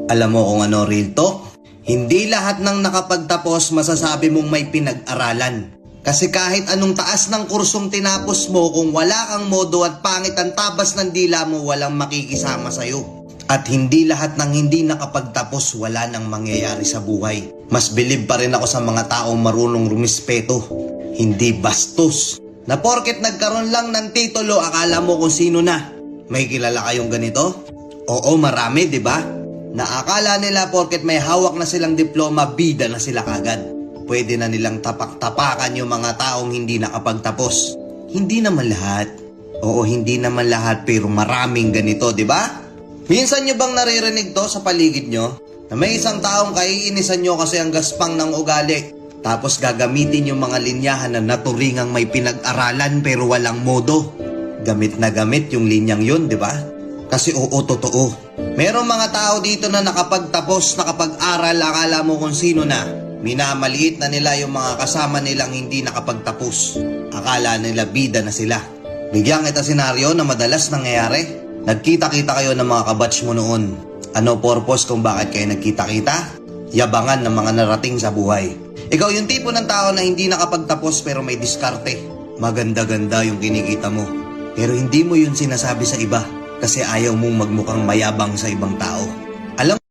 Alam mo kung ano real talk? Hindi lahat ng nakapagtapos masasabi mong may pinag-aralan. Kasi kahit anong taas ng kursong tinapos mo, kung wala kang modo at pangit ang tabas ng dila mo, walang makikisama sa'yo. At hindi lahat ng hindi nakapagtapos wala nang mangyayari sa buhay. Mas bilib pa rin ako sa mga taong marunong rumispeto, hindi bastos. Na porket nagkaroon lang ng titulo, akala mo kung sino na. May kilala kayong ganito? Oo, marami, di ba? Naakala nila porket may hawak na silang diploma, bida na sila kagad. Pwede na nilang tapak-tapakan yung mga taong hindi nakapagtapos. Hindi naman lahat. Oo, hindi naman lahat, pero maraming ganito, di ba? Minsan nyo bang naririnig to sa paligid nyo? Na may isang taong kaiinisan nyo kasi ang gaspang ng ugali. Tapos gagamitin yung mga linyahan na naturingang may pinag-aralan pero walang modo. Gamit na gamit yung linyang yun, di ba? Kasi oo, totoo. Merong mga tao dito na nakapagtapos, nakapag-aral, akala mo kung sino na. Minamaliit na nila yung mga kasama nilang hindi nakapagtapos. Akala nila bida na sila. Bigyan kita senaryo na madalas nangyayari. Nagkita-kita kayo ng mga kabatch mo noon. Ano purpose kung bakit kayo nagkita-kita? Yabangan ng mga narating sa buhay. Ikaw yung tipo ng tao na hindi nakapagtapos pero may diskarte. Maganda-ganda yung kinikita mo. Pero hindi mo yun sinasabi sa iba kasi ayaw mong magmukhang mayabang sa ibang tao. Alam